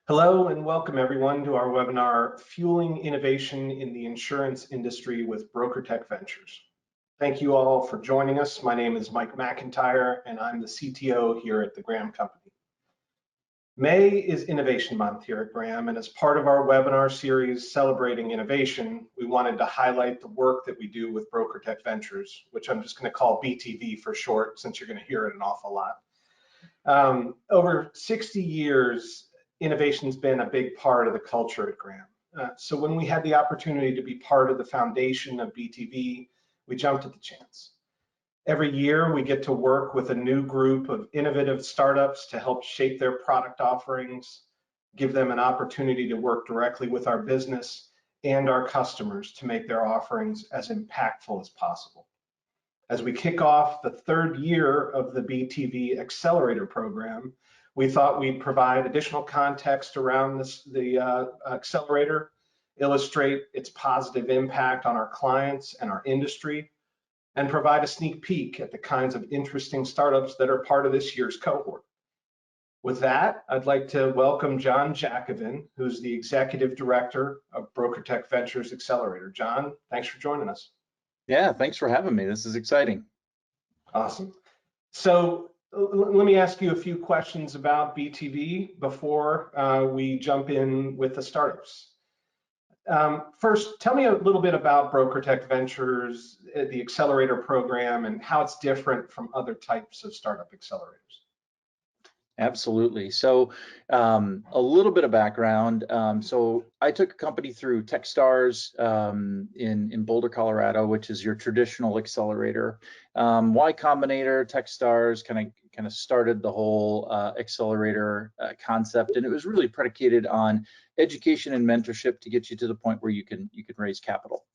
Hello and welcome everyone to our webinar, Fueling Innovation in the Insurance Industry with BrokerTech Ventures. Thank you all for joining us. My name is Mike McIntire and I'm the CTO here at the Graham Company. May is Innovation Month here at Graham, and as part of our webinar series celebrating innovation, we wanted to highlight the work that we do with BrokerTech Ventures, which I'm just going to call BTV for short since you're going to hear it an awful lot. Over 60 years, innovation's been a big part of the culture at Graham. So when we had the opportunity to be part of the foundation of BTV, we jumped at the chance. Every year we get to work with a new group of innovative startups to help shape their product offerings, give them an opportunity to work directly with our business and our customers to make their offerings as impactful as possible. As we kick off the third year of the BTV Accelerator program, we thought we'd provide additional context around the Accelerator, illustrate its positive impact on our clients and our industry, and provide a sneak peek at the kinds of interesting startups that are part of this year's cohort. With that, I'd like to welcome John Jackovin, who's the Executive Director of BrokerTech Ventures Accelerator. John, thanks for joining us. Yeah, thanks for having me. This is exciting. Awesome. So let me ask you a few questions about BTV before we jump in with the startups. First, tell me a little bit about BrokerTech Ventures, the Accelerator program, and how it's different from other types of startup accelerators. Absolutely. So a little bit of background. So I took a company through Techstars in Boulder, Colorado, which is your traditional accelerator. Y Combinator, Techstars kind of started the whole accelerator concept, and it was really predicated on education and mentorship to get you to the point where you can raise capital,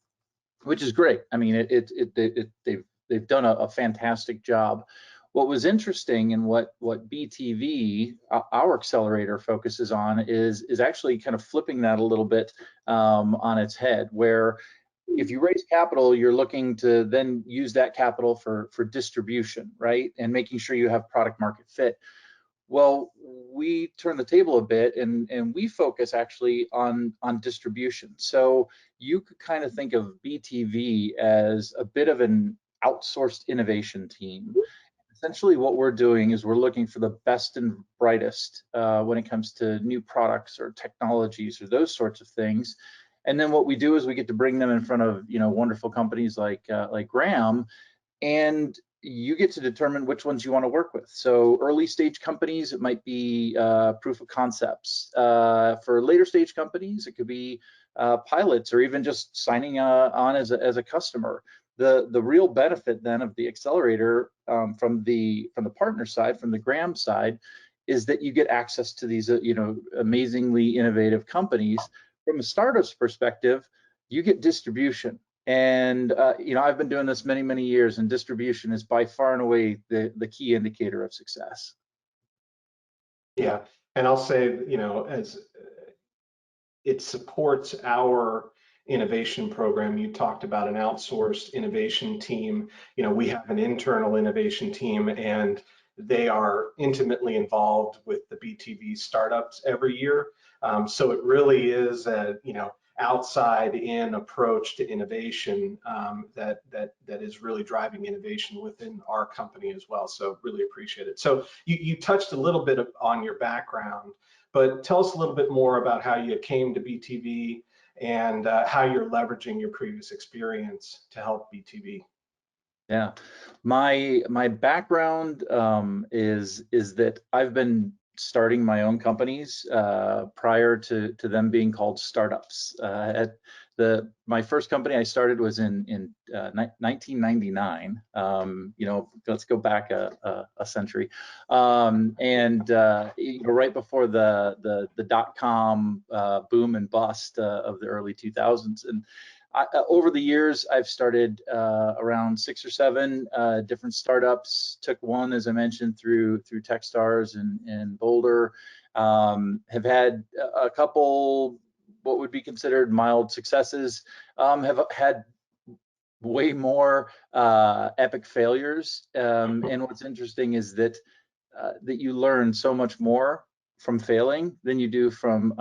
which is great. I mean, they've done a fantastic job. What was interesting and what BTV, our accelerator, focuses on is actually kind of flipping that a little bit on its head, where if you raise capital, you're looking to then use that capital for distribution, right? And making sure you have product market fit. Well, we turn the table a bit and we focus actually on distribution. So you could kind of think of BTV as a bit of an outsourced innovation team. Essentially what we're doing is we're looking for the best and brightest when it comes to new products or technologies or those sorts of things. And then what we do is we get to bring them in front of wonderful companies like Graham, and you get to determine which ones you want to work with. So early stage companies, it might be proof of concepts. For later stage companies, it could be pilots or even just signing on as a customer. The real benefit then of the accelerator from the partner side, from the Graham side, is that you get access to these amazingly innovative companies. From a startup's perspective, you get distribution. And I've been doing this many years, and distribution is by far and away the key indicator of success. Yeah, and I'll say, as it supports our innovation program. You talked about an outsourced innovation team. We have an internal innovation team, and they are intimately involved with the BTV startups every year. So it really is a outside in approach to innovation that is really driving innovation within our company as well. So really appreciate it. So you touched a little bit on your background, but tell us a little bit more about how you came to BTV and how you're leveraging your previous experience to help BTV. Yeah, my background is that I've been starting my own companies prior to them being called startups. My first company I started was in 1999. Let's go back a century, and right before the dot-com boom and bust of the early 2000s. And over the years, I've started around 6 or 7 different startups. Took one, as I mentioned, through Techstars and Boulder. Have had a couple what would be considered mild successes. Have had way more epic failures. And what's interesting is that you learn so much more from failing than you do from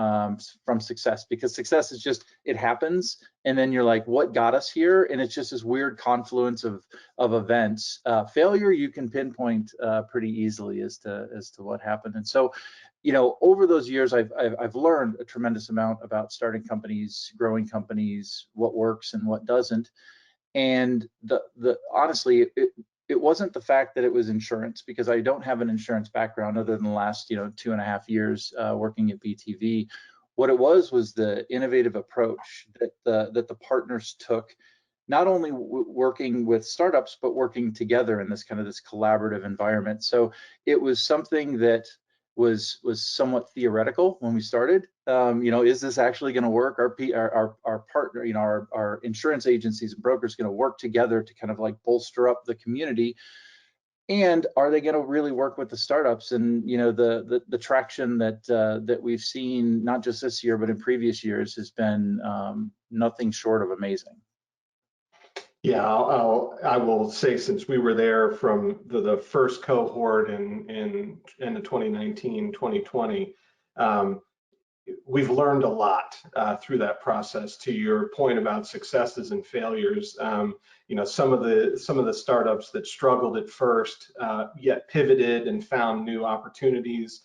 success, because success is just, it happens, and then you're like, what got us here? And it's just this weird confluence of events. Failure you can pinpoint pretty easily as to what happened. And so, you know, over those years, I've learned a tremendous amount about starting companies, growing companies, what works and what doesn't. And honestly, it wasn't the fact that it was insurance, because I don't have an insurance background other than the last, you know, 2.5 years working at BTV. What it was the innovative approach that the partners took, not only working with startups, but working together in this collaborative environment. So it was something that was somewhat theoretical when we started. You know, is this actually going to work? Our partner, you know, our insurance agencies and brokers going to work together to kind of like bolster up the community? And are they going to really work with the startups? And you know, the traction that we've seen, not just this year but in previous years, has been nothing short of amazing. Yeah, I will say, since we were there from the first cohort in the 2019, 2020, we've learned a lot through that process. To your point about successes and failures, you know, some of the startups that struggled at first, yet pivoted and found new opportunities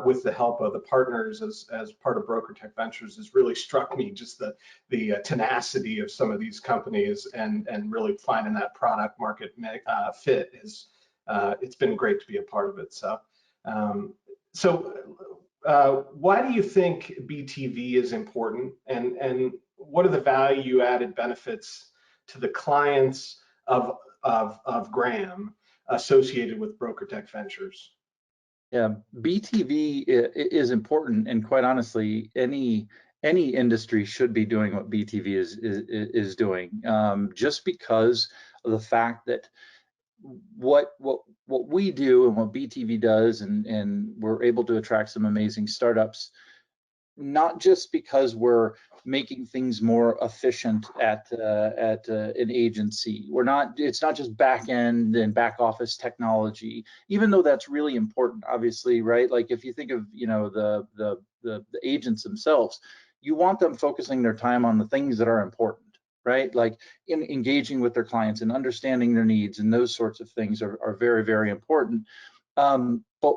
with the help of the partners as part of BrokerTech Ventures, has really struck me. Just the tenacity of some of these companies and really finding that product market fit is, it's been great to be a part of it. So why do you think BTV is important, and what are the value added benefits to the clients of Graham associated with BrokerTech Ventures? Yeah, BTV is important, and quite honestly, any industry should be doing what BTV is doing, just because of the fact that what we do and what BTV does, and we're able to attract some amazing startups, not just because we're making things more efficient at an agency. It's not just back end and back office technology, even though that's really important, obviously, right? Like if you think of, you know, the agents themselves, you want them focusing their time on the things that are important, right? Like in engaging with their clients and understanding their needs, and those sorts of things are very, very important. But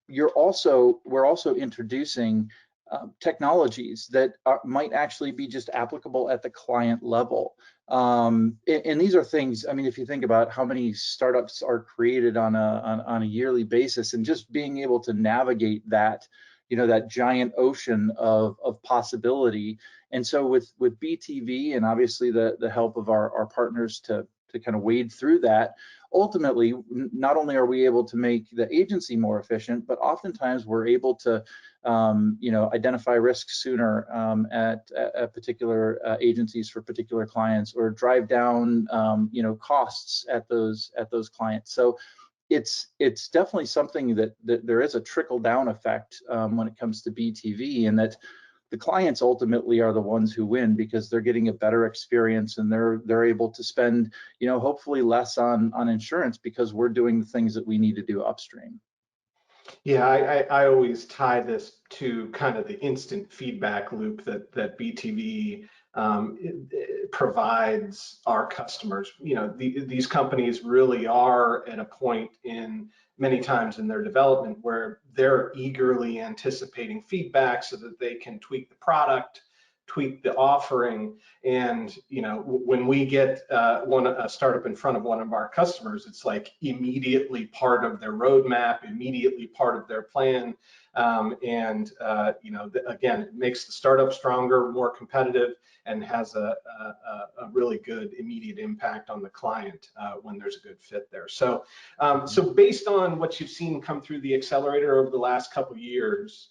we're also introducing technologies that might actually be just applicable at the client level. And these are things, I mean, if you think about how many startups are created on a yearly basis, and just being able to navigate that, you know, that giant ocean of possibility. And so with BTV, and obviously the help of our partners to kind of wade through that, ultimately, not only are we able to make the agency more efficient, but oftentimes we're able to you know, identify risks sooner at particular agencies for particular clients, or drive down you know, costs at those clients. So it's definitely something that there is a trickle down effect when it comes to BTV, and that the clients ultimately are the ones who win, because they're getting a better experience, and they're able to spend, you know, hopefully less on insurance, because we're doing the things that we need to do upstream. Yeah, I always tie this to kind of the instant feedback loop that BTV it provides our customers. You know, these companies really are at a point in many times in their development where they're eagerly anticipating feedback so that they can tweak the product, tweak the offering. And you know, when we get a startup in front of one of our customers, it's like immediately part of their roadmap, immediately part of their plan. And you know, again, it makes the startup stronger, more competitive, and has a really good immediate impact on the client when there's a good fit there. So so based on what you've seen come through the accelerator over the last couple of years,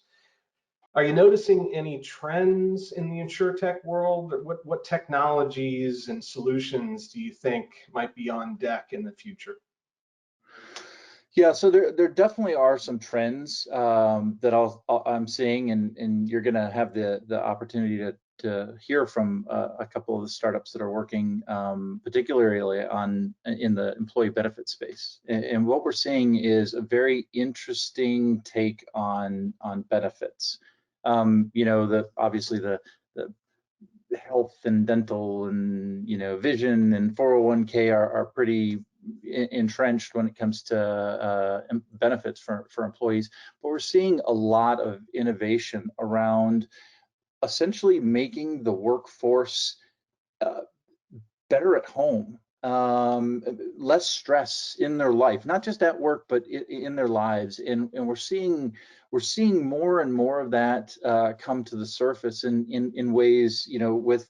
are you noticing any trends in the insurtech world? What technologies and solutions do you think might be on deck in the future? Yeah, so there definitely are some trends that I'm seeing, and you're going to have the opportunity hear from a couple of the startups that are working particularly in the employee benefit space. And what we're seeing is a very interesting take on benefits. Obviously the health and dental and vision and 401k are pretty entrenched when it comes to benefits for employees, but we're seeing a lot of innovation around essentially making the workforce better at home, less stress in their life, not just at work, but in their lives. And we're seeing more and more of that come to the surface in ways, with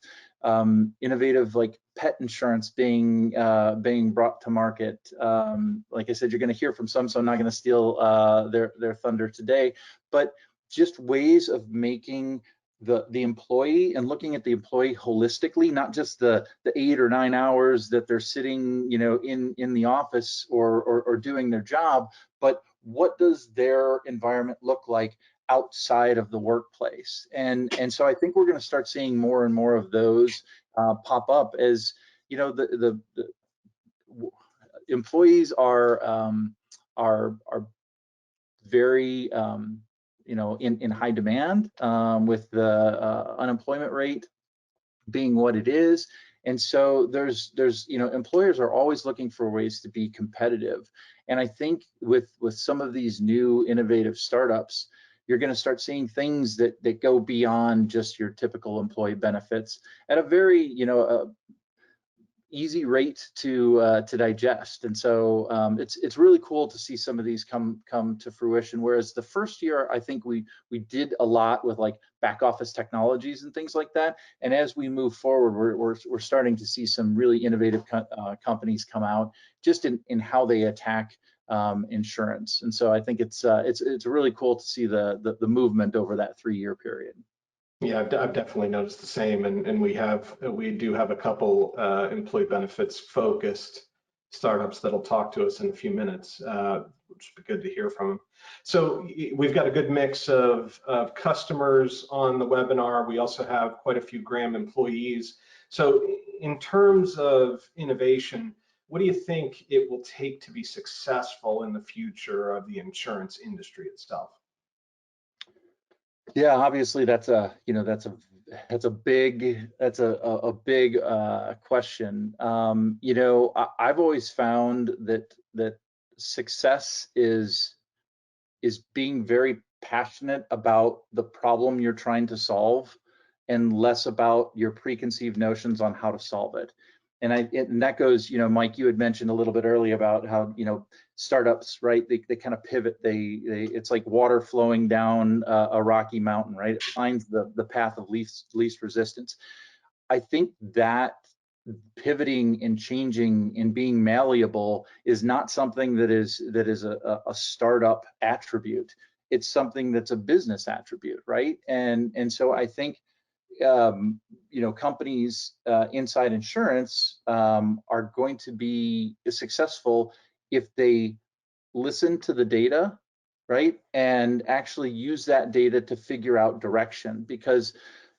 innovative like pet insurance being brought to market. Like I said, you're going to hear from some, so I'm not going to steal their thunder today, but just ways of making the employee and looking at the employee holistically, not just the 8 or 9 hours that they're sitting, in the office or doing their job, but what does their environment look like outside of the workplace? And so I think we're going to start seeing more and more of those pop up as the employees are very in high demand, with the unemployment rate being what it is. And so there's employers are always looking for ways to be competitive. And I think with some of these new innovative startups, you're going to start seeing things that go beyond just your typical employee benefits at a very easy rate to digest. And so it's really cool to see some of these come to fruition. Whereas the first year, I think we did a lot with like back office technologies and things like that. And as we move forward, we're starting to see some really innovative companies come out just in how they attack insurance. And so I think it's really cool to see the movement over that 3-year period. Yeah, I've definitely noticed the same, and we do have a couple employee benefits focused startups that'll talk to us in a few minutes, which would be good to hear from them. So we've got a good mix of customers on the webinar. We also have quite a few Graham employees. So in terms of innovation, what do you think it will take to be successful in the future of the insurance industry itself? Yeah, obviously that's a big question. I've always found that success is being very passionate about the problem you're trying to solve and less about your preconceived notions on how to solve it. And that goes, Mike, you had mentioned a little bit earlier about how, startups, right? They kind of pivot. It's like water flowing down a rocky mountain, right? It finds the path of least resistance. I think that pivoting and changing and being malleable is not something that is a startup attribute. It's something that's a business attribute, right? And so I think companies inside insurance are going to be successful if they listen to the data, right, and actually use that data to figure out direction. Because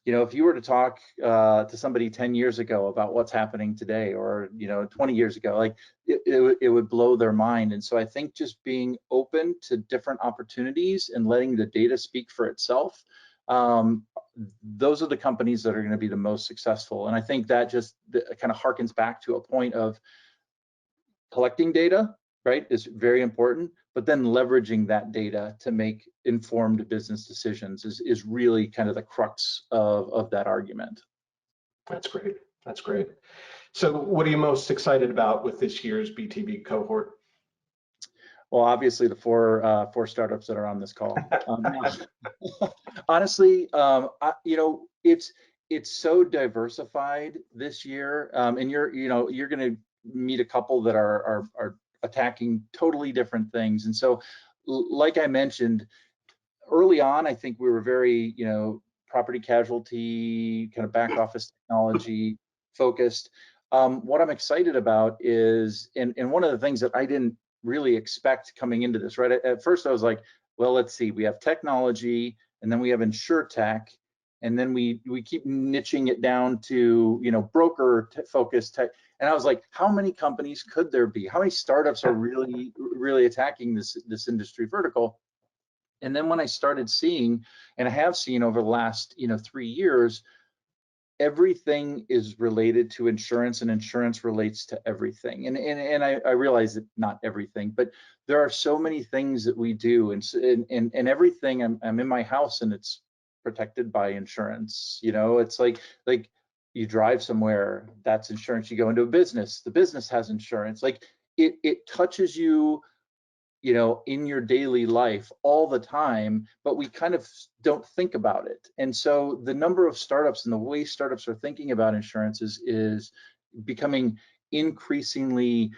if you were to talk to somebody 10 years ago about what's happening today, or 20 years ago, like it would blow their mind. And so I think just being open to different opportunities and letting the data speak for itself, those are the companies that are going to be the most successful. And I think that just kind of harkens back to a point of collecting data, right, is very important, but then leveraging that data to make informed business decisions is really kind of the crux of that argument. That's great. That's great. So what are you most excited about with this year's BTV cohort? Well, obviously the four startups that are on this call. Honestly, it's so diversified this year, and you're going to meet a couple that are attacking totally different things. And so, like I mentioned early on, I think we were very property casualty, kind of back office technology focused. What I'm excited about is, and one of the things that I didn't really expect coming into this, right? At first I was like, well, let's see, we have technology, and then we have insurtech, and then we keep niching it down to, you know, broker focused tech. And I was like, how many companies could there be? How many startups are really attacking this industry vertical? And then when I started seeing, and I have seen over the last, you know, 3 years, everything is related to insurance, and insurance relates to everything. And I realize that not everything, but there are so many things that we do, and everything. I'm in my house and it's protected by insurance. You know, it's like you drive somewhere, that's insurance. You go into a business, the business has insurance. Like it touches you, you know, in your daily life all the time, but we kind of don't think about it. And so the number of startups and the way startups are thinking about insurance is becoming increasingly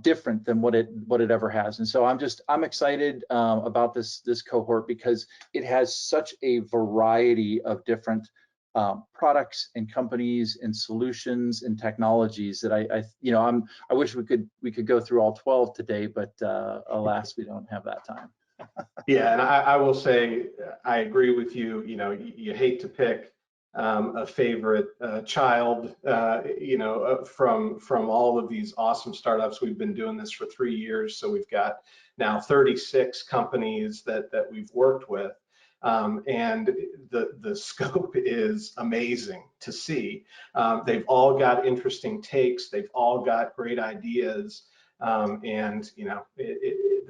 different than what it ever has. And so I'm excited about this cohort, because it has such a variety of different products and companies and solutions and technologies that I wish we could go through all 12 today, but alas, we don't have that time. Yeah, and I will say I agree with you. You know, you hate to pick a favorite child, from all of these awesome startups. We've been doing this for 3 years, so we've got now 36 companies that we've worked with. And the scope is amazing to see. They've all got interesting takes. They've all got great ideas. And you know,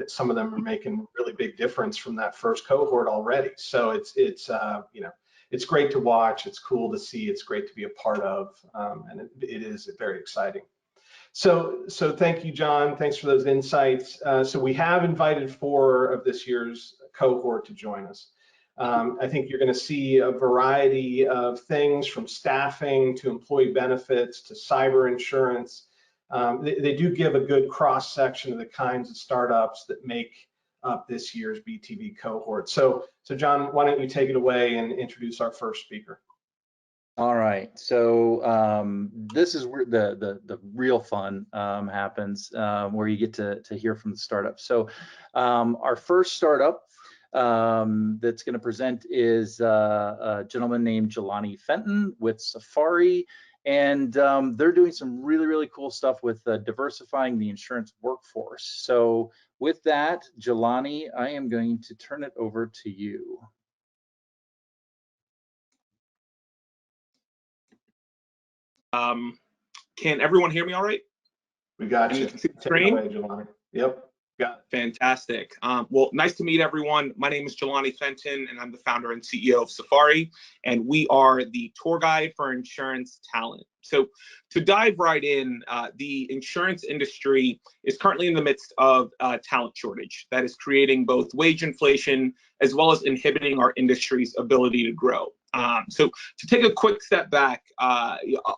some of them are making really big difference from that first cohort already. So it's great to watch. It's cool to see. It's great to be a part of, and it is very exciting. So thank you, John. Thanks for those insights. So we have invited 4 of this year's cohort to join us. I think you're going to see a variety of things, from staffing to employee benefits to cyber insurance. They do give a good cross section of the kinds of startups that make up this year's BTV cohort. So John, why don't you take it away and introduce our first speaker? All right, so this is where the real fun happens, where you get to hear from the startup. So our first startup that's going to present is a gentleman named Jelani Fenton with Safari, and they're doing some really cool stuff with diversifying the insurance workforce. So with that, Jelani, I am going to turn it over to you. Can everyone hear me all right? We got and you. you can see the Take screen? it away, Jelani. Yep, got it. Fantastic. Well, nice to meet everyone. My name is Jelani Fenton, and I'm the founder and CEO of Safari, and we are the tour guide for insurance talent. So to dive right in, the insurance industry is currently in the midst of a talent shortage that is creating both wage inflation as well as inhibiting our industry's ability to grow. So to take a quick step back, a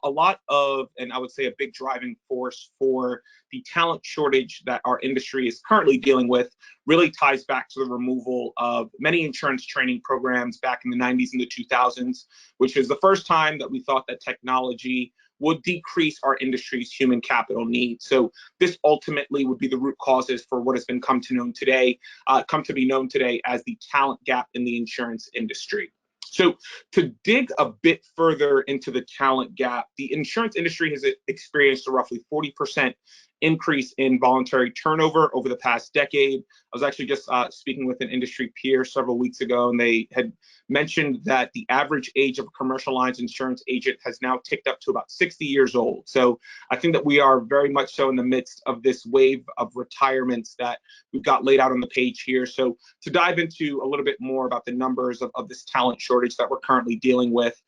lot of, and I would say a big driving force for the talent shortage that our industry is currently dealing with really ties back to the removal of many insurance training programs back in the 90s and the 2000s, which is the first time that we thought that technology would decrease our industry's human capital needs. So this ultimately would be the root causes for what has been come to be known today as the talent gap in the insurance industry. So to dig a bit further into the talent gap, the insurance industry has experienced a roughly 40% increase in voluntary turnover over the past decade. I was actually just speaking with an industry peer several weeks ago, and they had mentioned that the average age of a commercial lines insurance agent has now ticked up to about 60 years old. So I think that we are very much so in the midst of this wave of retirements that we've got laid out on the page here. So to dive into a little bit more about the numbers of this talent shortage that we're currently dealing with,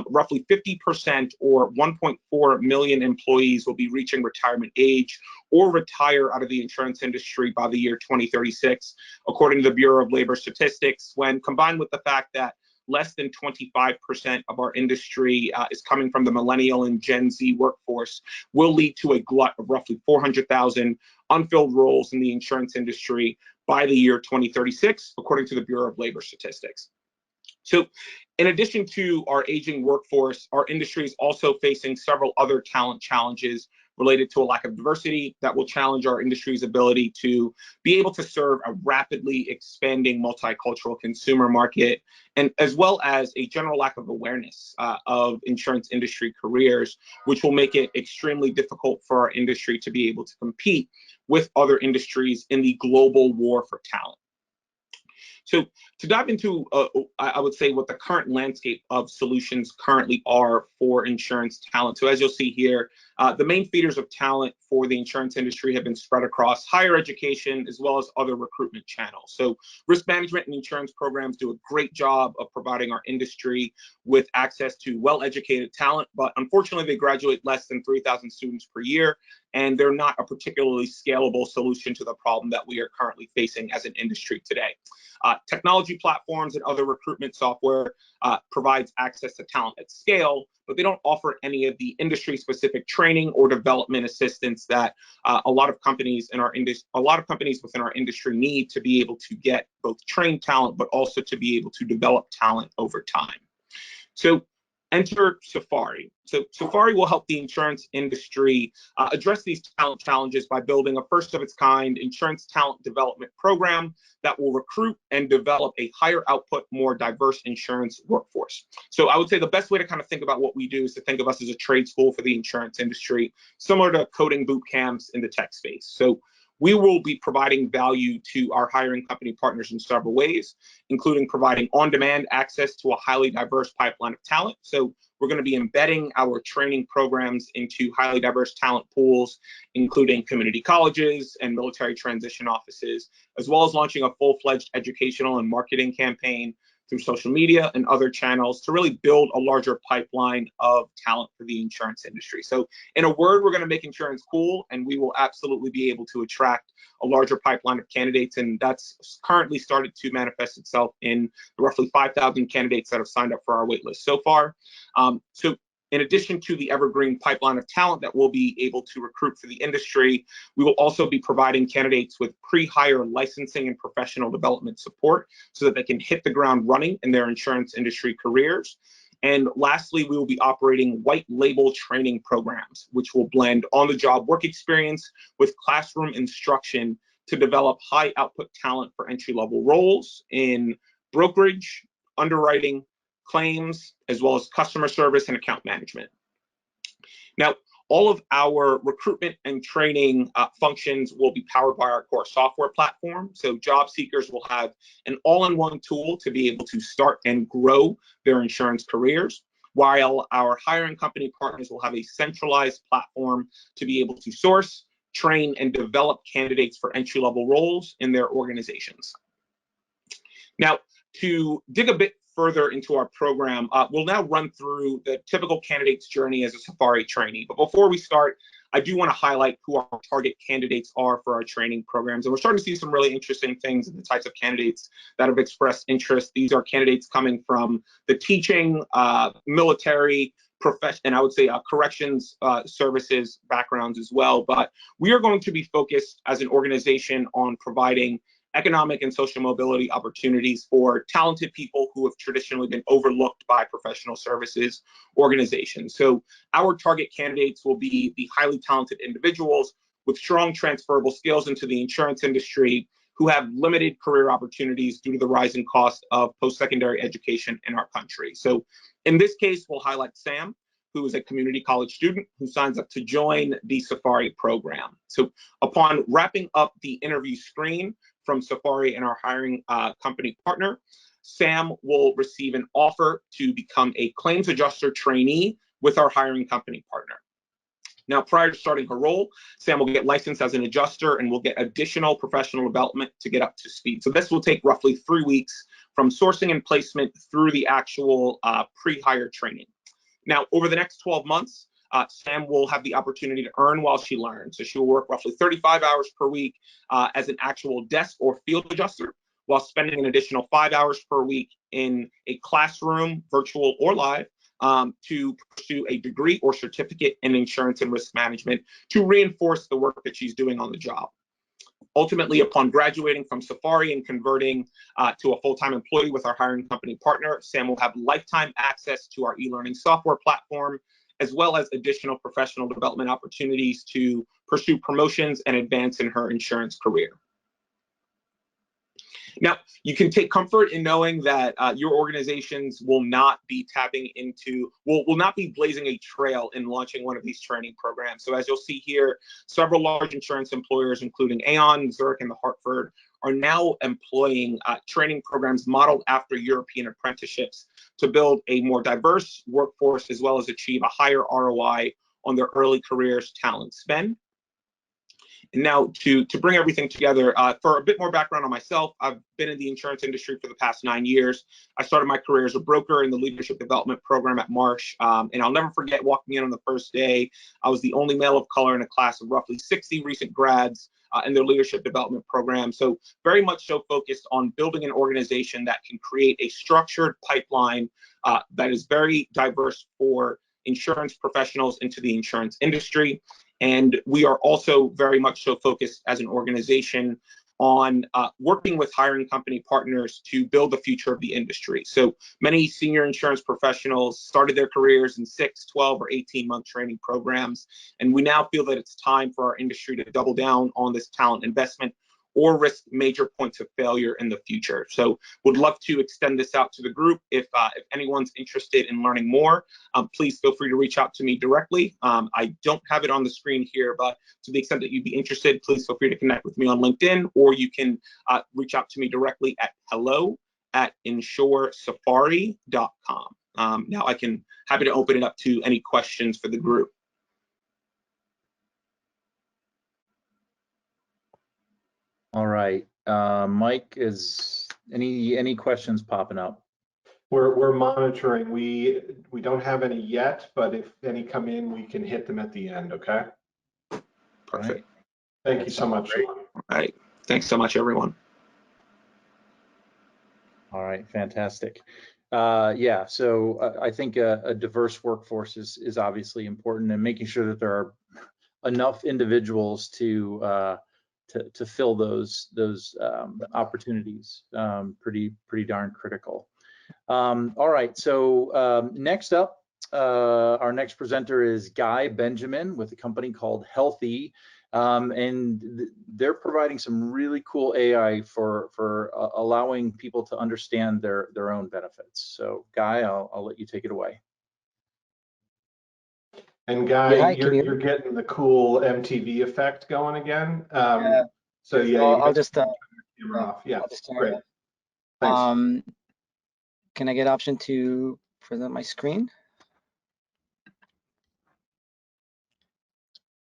roughly 50% or 1.4 million employees will be reaching retirement age or retire out of the insurance industry by the year 2036, according to the Bureau of Labor Statistics, when combined with the fact that less than 25% of our industry is coming from the millennial and Gen Z workforce, will lead to a glut of roughly 400,000 unfilled roles in the insurance industry by the year 2036, according to the Bureau of Labor Statistics. So in addition to our aging workforce, our industry is also facing several other talent challenges related to a lack of diversity that will challenge our industry's ability to be able to serve a rapidly expanding multicultural consumer market, and as well as a general lack of awareness of insurance industry careers, which will make it extremely difficult for our industry to be able to compete with other industries in the global war for talent. So to dive into, I would say, what the current landscape of solutions currently are for insurance talent. So as you'll see here, the main feeders of talent for the insurance industry have been spread across higher education as well as other recruitment channels. So risk management and insurance programs do a great job of providing our industry with access to well-educated talent, but unfortunately they graduate less than 3,000 students per year, and they're not a particularly scalable solution to the problem that we are currently facing as an industry today. Technology platforms and other recruitment software provides access to talent at scale, but they don't offer any of the industry-specific training or development assistance that a lot of companies within our industry need to be able to get both trained talent, but also to be able to develop talent over time. So enter Safari. So Safari will help the insurance industry address these talent challenges by building a first-of-its-kind insurance talent development program that will recruit and develop a higher output, more diverse insurance workforce. So I would say the best way to kind of think about what we do is to think of us as a trade school for the insurance industry, similar to coding boot camps in the tech space. So we will be providing value to our hiring company partners in several ways, including providing on-demand access to a highly diverse pipeline of talent. So we're going to be embedding our training programs into highly diverse talent pools, including community colleges and military transition offices, as well as launching a full-fledged educational and marketing campaign through social media and other channels to really build a larger pipeline of talent for the insurance industry. So in a word, we're going to make insurance cool, and we will absolutely be able to attract a larger pipeline of candidates, and that's currently started to manifest itself in the roughly 5,000 candidates that have signed up for our waitlist so far. So in addition to the evergreen pipeline of talent that we'll be able to recruit for the industry, we will also be providing candidates with pre-hire licensing and professional development support so that they can hit the ground running in their insurance industry careers. And lastly, we will be operating white label training programs, which will blend on-the-job work experience with classroom instruction to develop high output talent for entry-level roles in brokerage, underwriting, claims, as well as customer service and account management. Now, all of our recruitment and training functions will be powered by our core software platform. So job seekers will have an all-in-one tool to be able to start and grow their insurance careers, while our hiring company partners will have a centralized platform to be able to source, train, and develop candidates for entry-level roles in their organizations. Now, to dig a bit further into our program, we'll now run through the typical candidate's journey as a Safari trainee. But before we start, I do want to highlight who our target candidates are for our training programs. And we're starting to see some really interesting things in the types of candidates that have expressed interest. These are candidates coming from the teaching, military, and I would say corrections services backgrounds as well. But we are going to be focused as an organization on providing economic and social mobility opportunities for talented people who have traditionally been overlooked by professional services organizations. So our target candidates will be the highly talented individuals with strong transferable skills into the insurance industry who have limited career opportunities due to the rising cost of post-secondary education in our country. So in this case, we'll highlight Sam, who is a community college student who signs up to join the Safari program. So upon wrapping up the interview screen from Safari and our hiring company partner, Sam will receive an offer to become a claims adjuster trainee with our hiring company partner. Now, prior to starting her role, Sam will get licensed as an adjuster and will get additional professional development to get up to speed. So this will take roughly 3 weeks from sourcing and placement through the actual pre-hire training. Now, over the next 12 months, Sam will have the opportunity to earn while she learns. So she will work roughly 35 hours per week as an actual desk or field adjuster, while spending an additional 5 hours per week in a classroom, virtual or live, to pursue a degree or certificate in insurance and risk management to reinforce the work that she's doing on the job. Ultimately, upon graduating from Safari and converting to a full-time employee with our hiring company partner, Sam will have lifetime access to our e-learning software platform, as well as additional professional development opportunities to pursue promotions and advance in her insurance career. Now, you can take comfort in knowing that your organizations will not be will not be blazing a trail in launching one of these training programs. So as you'll see here, several large insurance employers, including Aon, Zurich, and the Hartford, are now employing training programs modeled after European apprenticeships to build a more diverse workforce, as well as achieve a higher ROI on their early careers talent spend. And now to bring everything together, for a bit more background on myself, I've been in the insurance industry for the past 9 years. I started my career as a broker in the leadership development program at Marsh. And I'll never forget walking in on the first day. I was the only male of color in a class of roughly 60 recent grads in their leadership development program. So very much so focused on building an organization that can create a structured pipeline that is very diverse for insurance professionals into the insurance industry. And we are also very much so focused as an organization on working with hiring company partners to build the future of the industry. So many senior insurance professionals started their careers in 6, 12, or 18-month training programs. And we now feel that it's time for our industry to double down on this talent investment or risk major points of failure in the future. So would love to extend this out to the group. If anyone's interested in learning more, please feel free to reach out to me directly. I don't have it on the screen here, but to the extent that you'd be interested, please feel free to connect with me on LinkedIn, or you can reach out to me directly at hello@insuresafari.com. Now happy to open it up to any questions for the group. All right, Mike, is any questions popping up? We're monitoring. We don't have any yet, but if any come in, we can hit them at the end. Okay. Perfect. Thank you so much. All right. Thanks so much, everyone. All right, fantastic. Yeah, so I think a diverse workforce is obviously important, and making sure that there are enough individuals to fill those opportunities, pretty darn critical. All right, so next up, our next presenter is Guy Benjamin with a company called Healthy, and they're providing some really cool AI for allowing people to understand their own benefits. So Guy, I'll let you take it away. And Guy, Yeah, you're getting the cool MTV effect going again. Yeah. So yeah, I'll just turn the camera off. Yeah, great. Thanks. Can I get option to present my screen?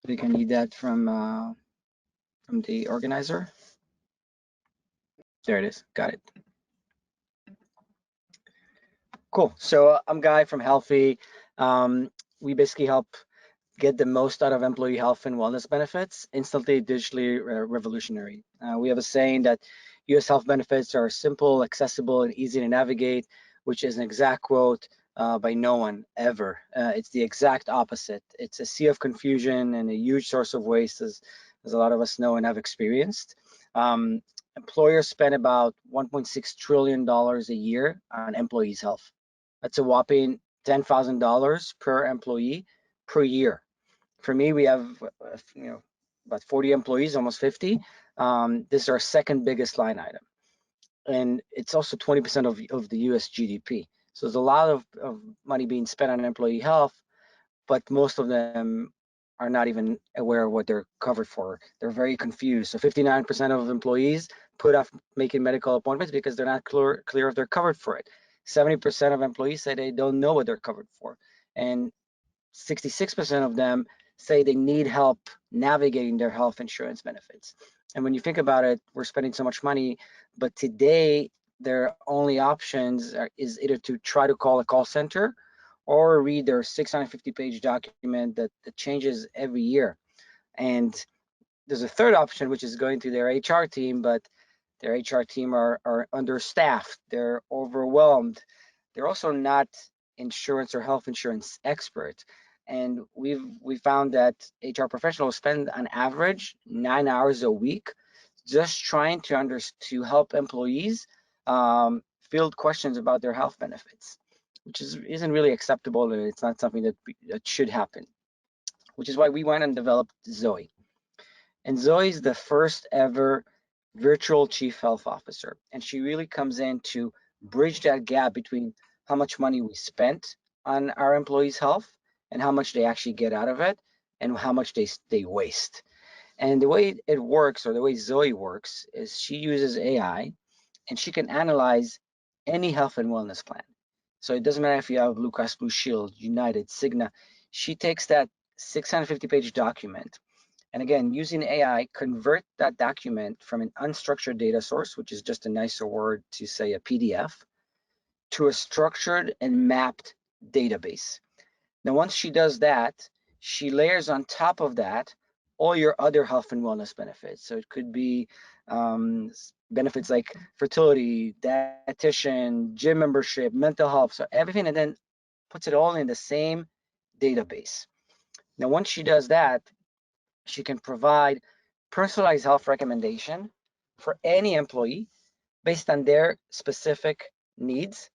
I think I need that from the organizer. There it is. Got it. Cool. So I'm Guy from Healthy. We basically help get the most out of employee health and wellness benefits, instantly, digitally revolutionary. We have a saying that U.S. health benefits are simple, accessible, and easy to navigate, which is an exact quote by no one ever. It's the exact opposite. It's a sea of confusion and a huge source of waste, as a lot of us know and have experienced. Employers spend about $1.6 trillion a year on employees' health. That's a whopping $10,000 per employee per year. For me, we have about 40 employees, almost 50. This is our second biggest line item, and it's also 20% of the U.S. GDP. So there's a lot of money being spent on employee health, but most of them are not even aware of what they're covered for. They're very confused. So 59% of employees put off making medical appointments because they're not clear if they're covered for it. 70% of employees say they don't know what they're covered for, and 66% of them say they need help navigating their health insurance benefits. And when you think about it, we're spending so much money, but today their only options is either to try to call a call center or read their 650-page document that changes every year. And there's a third option, which is going to their HR team, but their HR team are understaffed, they're overwhelmed. They're also not insurance or health insurance experts. And we found that HR professionals spend on average 9 hours a week just trying to help employees field questions about their health benefits. which isn't really acceptable, and it's not something that should happen, which is why we went and developed Zoe. And Zoe is the first ever virtual chief health officer, and she really comes in to bridge that gap between how much money we spent on our employees' health and how much they actually get out of it and how much they waste. And the way it works, or the way Zoe works, is she uses AI and she can analyze any health and wellness plan. So it doesn't matter if you have Blue Cross Blue Shield, United, Cigna. She takes that 650-page document, and again, using AI, convert that document from an unstructured data source, which is just a nicer word to say a PDF, to a structured and mapped database. Now, once she does that, she layers on top of that all your other health and wellness benefits. So it could be benefits like fertility, dietitian, gym membership, mental health, so everything, and then puts it all in the same database. Now, once she does that, she can provide personalized health recommendation for any employee based on their specific needs,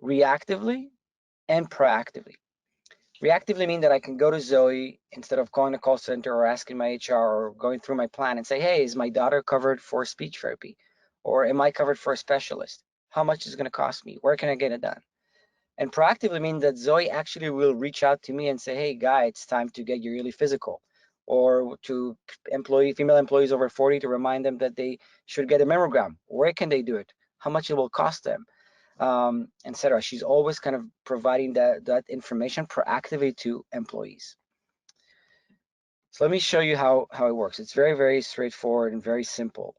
reactively and proactively. Reactively mean that I can go to Zoe instead of calling the call center or asking my HR or going through my plan and say, hey, is my daughter covered for speech therapy? Or am I covered for a specialist? How much is it going to cost me? Where can I get it done? And proactively means that Zoe actually will reach out to me and say, hey, Guy, it's time to get your yearly physical. Or to female employees over 40 to remind them that they should get a mammogram. Where can they do it? How much it will cost them? Etc. She's always kind of providing that information proactively to employees. So let me show you how it works. It's very, very straightforward and very simple.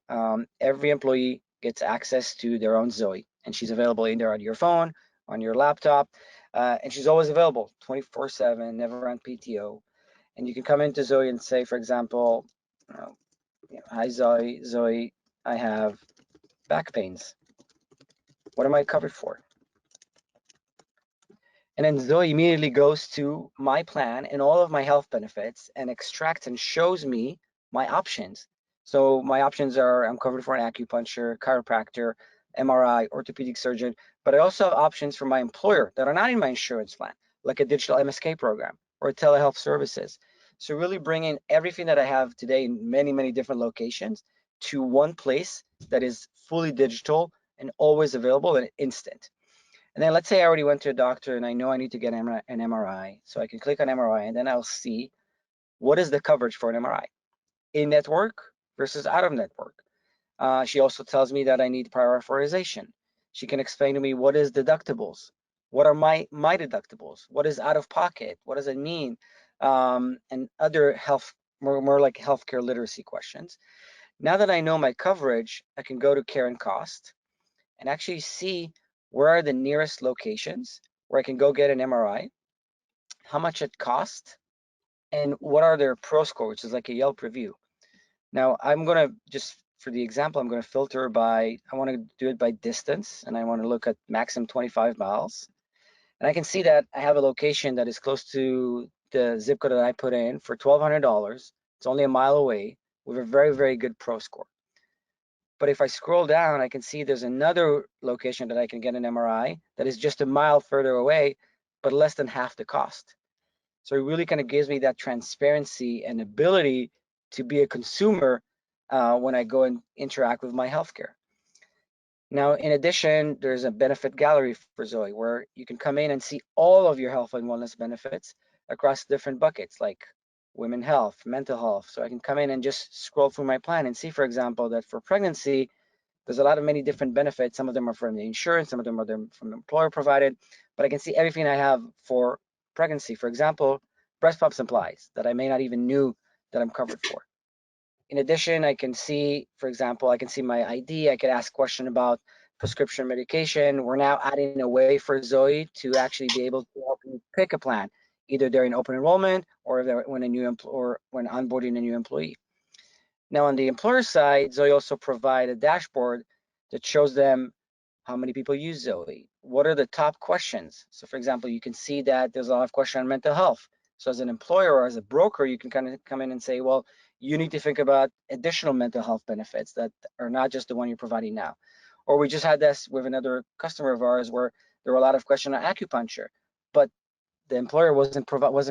Every employee gets access to their own Zoe, and she's available either on your phone, on your laptop, and she's always available 24/7, never on PTO. And you can come into Zoe and say, for example, hi Zoe, I have back pains. What am I covered for? And then Zoe immediately goes to my plan and all of my health benefits and extracts and shows me my options. So my options are, I'm covered for an acupuncture, chiropractor, MRI, orthopedic surgeon, but I also have options for my employer that are not in my insurance plan, like a digital MSK program or telehealth services. So really bringing everything that I have today in many, many different locations to one place that is fully digital and always available and instant. And then let's say I already went to a doctor and I know I need to get an MRI. So I can click on MRI and then I'll see what is the coverage for an MRI in network versus out of network. She also tells me that I need prior authorization. She can explain to me what is deductibles, what are my deductibles, what is out of pocket, what does it mean, and other health, more like healthcare literacy questions. Now that I know my coverage, I can go to care and cost and actually see where are the nearest locations where I can go get an MRI, how much it costs, and what are their pro score, which is like a Yelp review. Now I'm gonna just, for the example, I'm gonna filter by, I wanna do it by distance, and I wanna look at maximum 25 miles. And I can see that I have a location that is close to the zip code that I put in for $1,200. It's only a mile away with a very, very good pro score. But if I scroll down, I can see there's another location that I can get an MRI that is just a mile further away, but less than half the cost. So it really kind of gives me that transparency and ability to be a consumer when I go and interact with my healthcare. Now, in addition, there's a benefit gallery for Zoe where you can come in and see all of your health and wellness benefits across different buckets like women health, mental health. So I can come in and just scroll through my plan and see, for example, that for pregnancy, there's a lot of many different benefits. Some of them are from the insurance, some of them are from the employer provided, but I can see everything I have for pregnancy. For example, breast pump supplies that I may not even knew that I'm covered for. In addition, I can see, for example, I can see my ID. I could ask a question about prescription medication. We're now adding a way for Zoe to actually be able to help you pick a plan, either during open enrollment or when onboarding a new employee. Now on the employer side, Zoe also provide a dashboard that shows them how many people use Zoe. What are the top questions? So for example, you can see that there's a lot of questions on mental health. So as an employer or as a broker, you can kind of come in and say, well, you need to think about additional mental health benefits that are not just the one you're providing now. Or we just had this with another customer of ours where There were a lot of questions on acupuncture, but the employer wasn't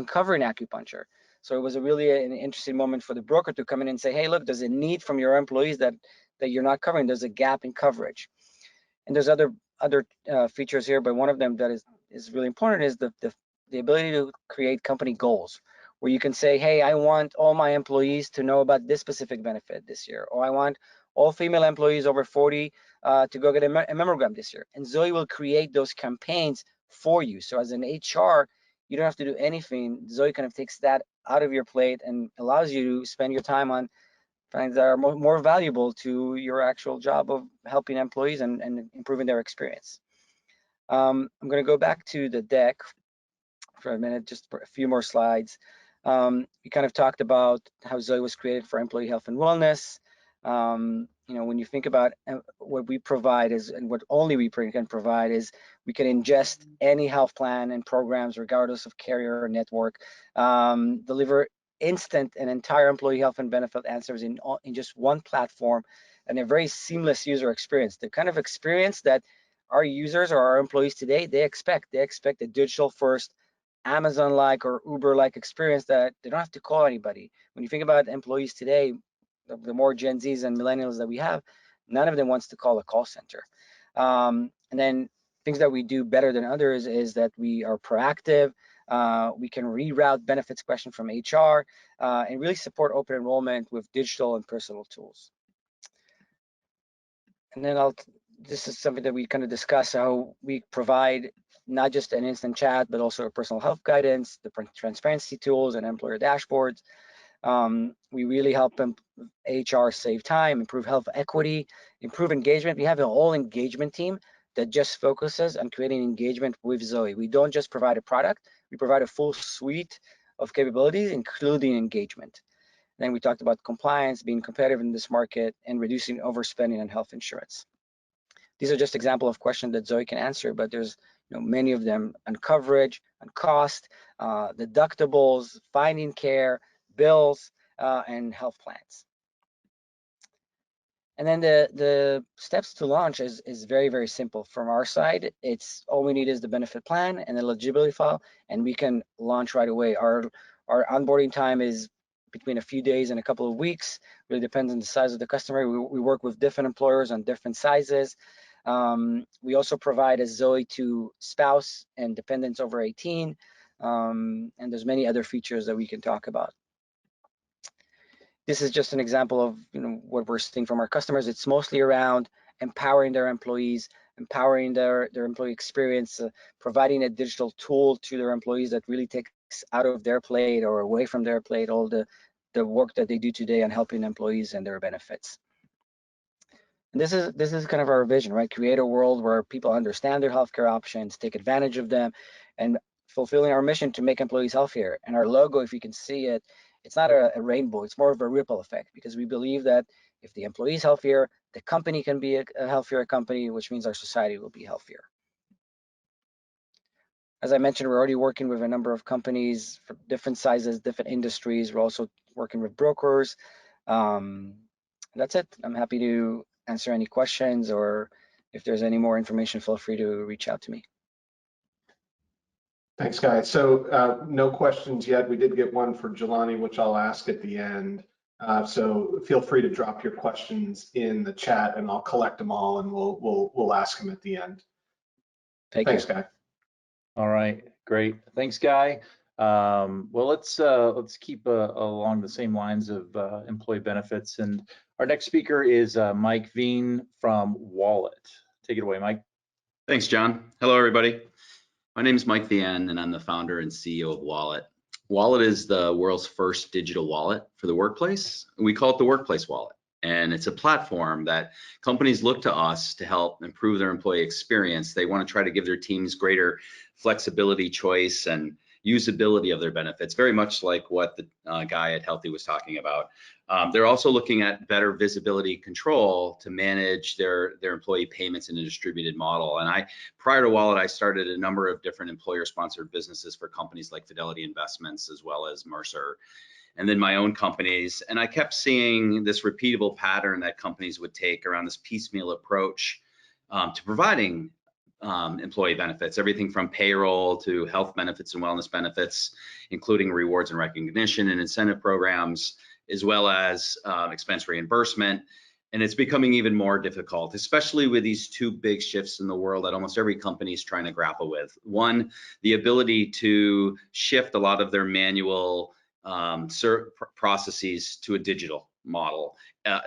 covering acupuncture. So it was really an interesting moment for the broker to come in and say, hey, look, there's a need from your employees that you're not covering. There's a gap in coverage. And there's other features here, but one of them that is really important is the ability to create company goals, where you can say, hey, I want all my employees to know about this specific benefit this year, or I want all female employees over 40 to go get a mammogram this year. And Zoe will create those campaigns for you. So as an HR, you don't have to do anything. Zoe kind of takes that out of your plate and allows you to spend your time on things that are more valuable to your actual job of helping employees and improving their experience. I'm going to go back to the deck for a minute, just for a few more slides. We kind of talked about how Zoe was created for employee health and wellness. You know, when you think about what we provide is, and what only we can provide is, we can ingest any health plan and programs regardless of carrier or network, deliver instant and entire employee health and benefit answers in just one platform, and a very seamless user experience. The kind of experience that our users or our employees today, they expect a digital first, Amazon-like or Uber-like experience that they don't have to call anybody. When you think about employees today, the more Gen Zs and millennials that we have, none of them wants to call a call center. And then things that we do better than others is that we are proactive. We can reroute benefits questions from HR and really support open enrollment with digital and personal tools. And then this is something that we kind of discuss, how we provide not just an instant chat, but also a personal health guidance, the transparency tools and employer dashboards. We really help HR save time, improve health equity, improve engagement. We have a whole engagement team that just focuses on creating engagement with Zoe. We don't just provide a product, we provide a full suite of capabilities, including engagement. Then we talked about compliance, being competitive in this market, and reducing overspending on health insurance. These are just examples of questions that Zoe can answer, but there's many of them on coverage, on cost, deductibles, finding care, bills, and health plans. And then the steps to launch is very, very simple. From our side, it's all we need is the benefit plan and the eligibility file, and we can launch right away. Our onboarding time is between a few days and a couple of weeks. Really depends on the size of the customer. We work with different employers on different sizes. We also provide a Zoe to spouse and dependents over 18, and there's many other features that we can talk about. This is just an example of what we're seeing from our customers. It's mostly around empowering their employees, empowering their employee experience, providing a digital tool to their employees that really takes out of their plate or away from their plate all the work that they do today on helping employees and their benefits. And this is kind of our vision, right? Create a world where people understand their healthcare options, take advantage of them, and fulfilling our mission to make employees healthier. And our logo, if you can see it, it's not a rainbow, it's more of a ripple effect, because we believe that if the employee is healthier, the company can be a healthier company, which means our society will be healthier. As I mentioned, we're already working with a number of companies for different sizes, different industries. We're also working with brokers. That's it. I'm happy to answer any questions, or if there's any more information, feel free to reach out to me. Thanks, Guy. So no questions yet. We did get one for Jelani, which I'll ask at the end. So feel free to drop your questions in the chat, and I'll collect them all, and we'll ask them at the end. Thanks, Guy. All right, great. Thanks, Guy. Well, let's keep along the same lines of employee benefits, and our next speaker is Mike Veen from Wallet. Take it away, Mike. Thanks, John. Hello, everybody. My name is Mike Veen, and I'm the founder and CEO of Wallet. Wallet is the world's first digital wallet for the workplace. We call it the Workplace Wallet, and it's a platform that companies look to us to help improve their employee experience. They want to try to give their teams greater flexibility, choice, and usability of their benefits, very much like what the guy at Healthy was talking about. They're also looking at better visibility control to manage their employee payments in a distributed model. And prior to Wallet, I started a number of different employer-sponsored businesses for companies like Fidelity Investments, as well as Mercer, and then my own companies. And I kept seeing this repeatable pattern that companies would take around this piecemeal approach to providing employee benefits, everything from payroll to health benefits and wellness benefits, including rewards and recognition and incentive programs, as well as expense reimbursement. And it's becoming even more difficult, especially with these two big shifts in the world that almost every company is trying to grapple with. One, the ability to shift a lot of their manual processes to a digital model.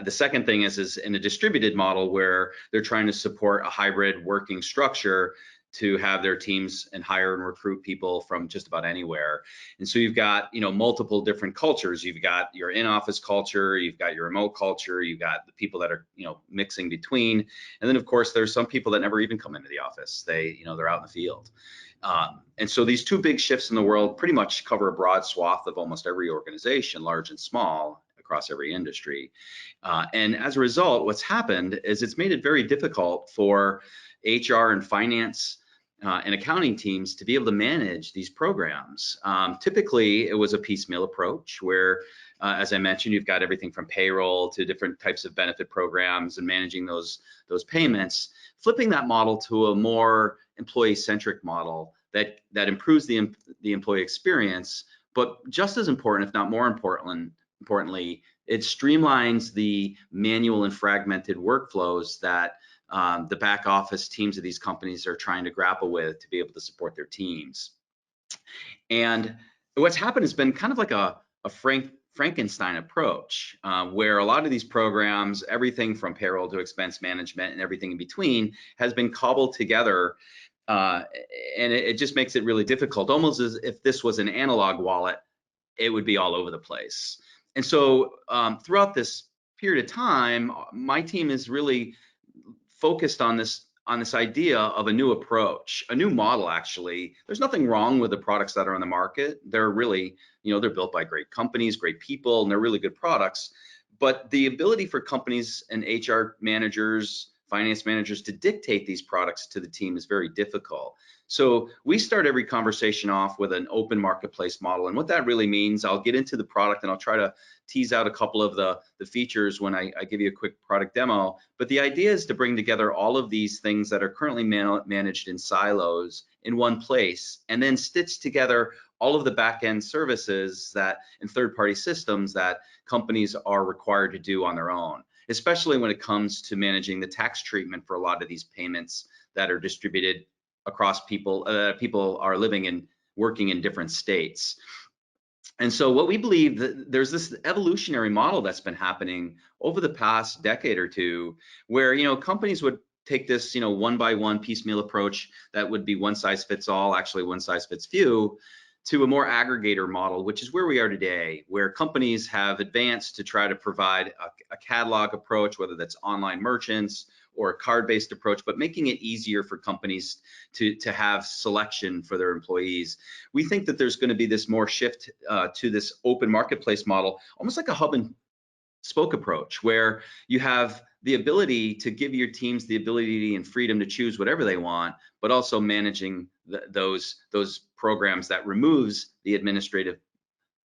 The second thing is in a distributed model where they're trying to support a hybrid working structure to have their teams and hire and recruit people from just about anywhere. And so you've got, multiple different cultures. You've got your in-office culture, you've got your remote culture, you've got the people that are, mixing between. And then of course, there's some people that never even come into the office. They're out in the field. And so these two big shifts in the world pretty much cover a broad swath of almost every organization, large and small, across every industry. And as a result, what's happened is it's made it very difficult for HR and finance and accounting teams to be able to manage these programs. Typically, it was a piecemeal approach where, as I mentioned, you've got everything from payroll to different types of benefit programs and managing those payments. Flipping that model to a more employee-centric model that improves the employee experience, but just as important, if not more importantly, it streamlines the manual and fragmented workflows that the back office teams of these companies are trying to grapple with to be able to support their teams. And what's happened has been kind of like a Frankenstein approach, where a lot of these programs, everything from payroll to expense management and everything in between, has been cobbled together, and it just makes it really difficult, almost as if this was an analog wallet, it would be all over the place. And so throughout this period of time, my team is really focused on this idea of a new approach, a new model. Actually, there's nothing wrong with the products that are on the market. They're really, they're built by great companies, great people, and they're really good products. But the ability for companies and HR managers, finance managers to dictate these products to the team is very difficult. So we start every conversation off with an open marketplace model. And what that really means, I'll get into the product and I'll try to tease out a couple of the features when I give you a quick product demo. But the idea is to bring together all of these things that are currently managed in silos in one place, and then stitch together all of the back-end services and third-party systems that companies are required to do on their own, especially when it comes to managing the tax treatment for a lot of these payments that are distributed across people are living and working in different states. And so what we believe, that there's this evolutionary model that's been happening over the past decade or two, where companies would take this one by one piecemeal approach that would be one size fits all, actually one size fits few, to a more aggregator model, which is where we are today, where companies have advanced to try to provide a catalog approach, whether that's online merchants or a card-based approach, but making it easier for companies to have selection for their employees. We think that there's going to be this more shift to this open marketplace model, almost like a hub and spoke approach, where you have the ability to give your teams the ability and freedom to choose whatever they want, but also managing those programs that removes the administrative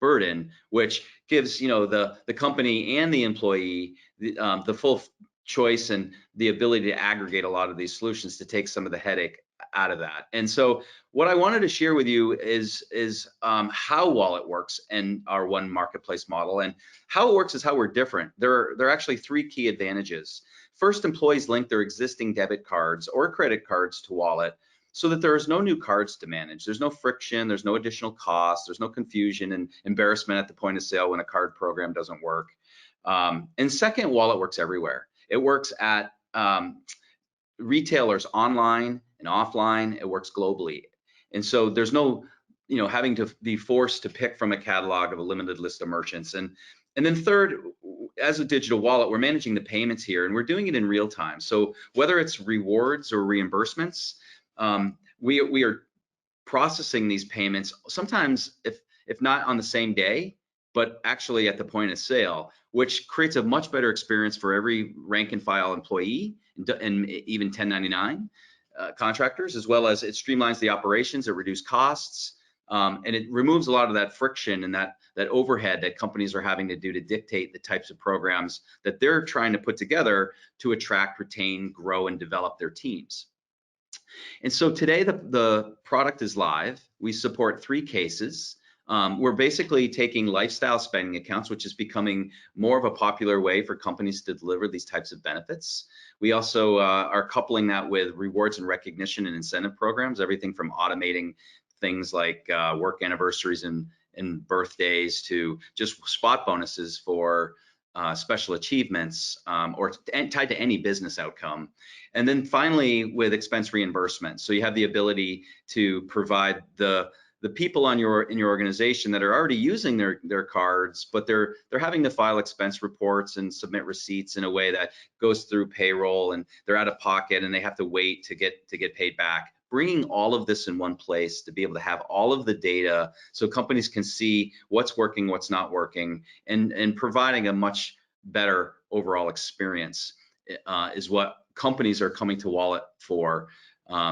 burden, which gives the company and the employee the full choice and the ability to aggregate a lot of these solutions to take some of the headache out of that. And so what I wanted to share with you is how Wallet works in our one marketplace model. And how it works is how we're different. There are actually three key advantages. First, employees link their existing debit cards or credit cards to Wallet so that there is no new cards to manage. There's no friction, there's no additional cost, there's no confusion and embarrassment at the point of sale when a card program doesn't work. And second, Wallet works everywhere. It works at retailers online and offline. It works globally. And so there's no, having to be forced to pick from a catalog of a limited list of merchants. And then third, as a digital wallet, we're managing the payments here and we're doing it in real time. So whether it's rewards or reimbursements, we are processing these payments sometimes, if not on the same day, but actually at the point of sale, which creates a much better experience for every rank and file employee and even 1099 contractors, as well as it streamlines the operations, it reduces costs, and it removes a lot of that friction and that overhead that companies are having to do to dictate the types of programs that they're trying to put together to attract, retain, grow, and develop their teams. And so today the product is live. We support 3 cases. We're basically taking lifestyle spending accounts, which is becoming more of a popular way for companies to deliver these types of benefits. We also are coupling that with rewards and recognition and incentive programs, everything from automating things like work anniversaries and birthdays to just spot bonuses for special achievements or tied to any business outcome. And then finally with expense reimbursement. So you have the ability to provide the people in your organization that are already using their cards, but they're having to file expense reports and submit receipts in a way that goes through payroll, and they're out of pocket and they have to wait to get paid back. Bringing all of this in one place to be able to have all of the data so companies can see what's working, what's not working, and providing a much better overall experience is what companies are coming to Wallet for.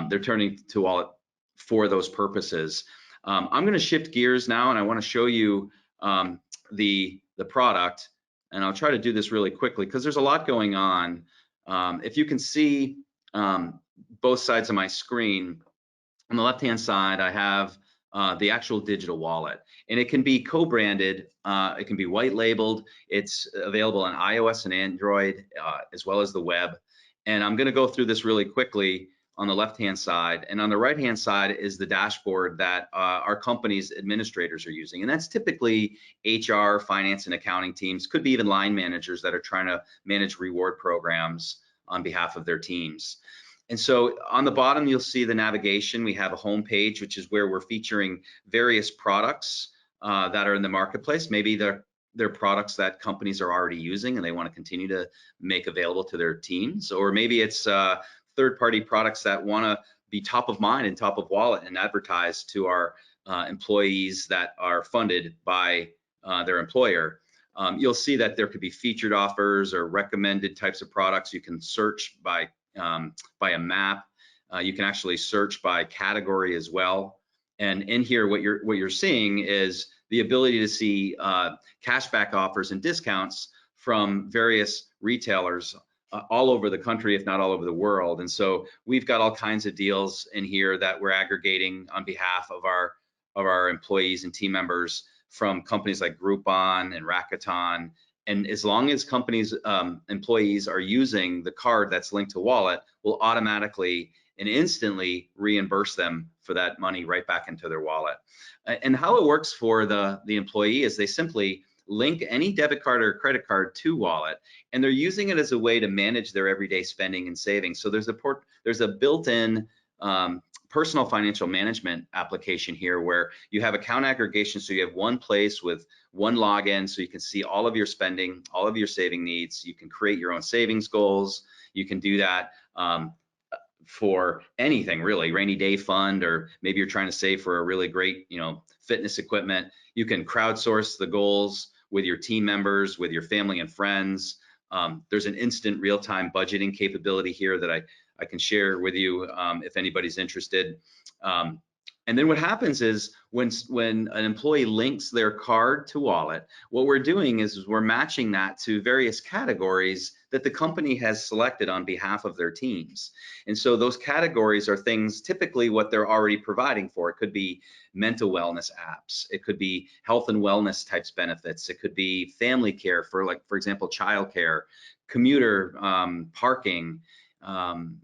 They're turning to Wallet for those purposes. I'm going to shift gears now, and I want to show you the product, and I'll try to do this really quickly because there's a lot going on. If you can see both sides of my screen, on the left-hand side, I have the actual digital wallet, and it can be co-branded, it can be white labeled. It's available on iOS and Android, as well as the web. And I'm going to go through this really quickly on the left-hand side, and on the right-hand side is the dashboard that our company's administrators are using, and that's typically HR, finance, and accounting teams. Could be even line managers that are trying to manage reward programs on behalf of their teams. And so on the bottom, you'll see the navigation. We have a home page, which is where we're featuring various products that are in the marketplace. Maybe they're products that companies are already using and they want to continue to make available to their teams, or maybe it's third-party products that want to be top of mind and top of wallet and advertise to our employees that are funded by their employer. You'll see that there could be featured offers or recommended types of products. You can search by a map. You can actually search by category as well. And in here, what you're seeing is the ability to see cashback offers and discounts from various retailers all over the country, if not all over the world. And so we've got all kinds of deals in here that we're aggregating on behalf of our employees and team members from companies like Groupon and Rakuten. And as long as companies, employees are using the card that's linked to Wallet, we'll automatically and instantly reimburse them for that money right back into their wallet. And how it works for the employee is they simply link any debit card or credit card to Wallet, and they're using it as a way to manage their everyday spending and savings. So there's a built-in personal financial management application here where you have account aggregation, so you have one place with one login, so you can see all of your spending, all of your saving needs. You can create your own savings goals. You can do that for anything really, rainy day fund, or maybe you're trying to save for a really great, fitness equipment. You can crowdsource the goals with your team members, with your family and friends. There's an instant real-time budgeting capability here that I can share with you if anybody's interested. And then what happens is when an employee links their card to Wallet, what we're doing is we're matching that to various categories that the company has selected on behalf of their teams. And so those categories are things typically what they're already providing for. It could be mental wellness apps. It could be health and wellness types benefits. It could be family care for example, childcare, commuter parking.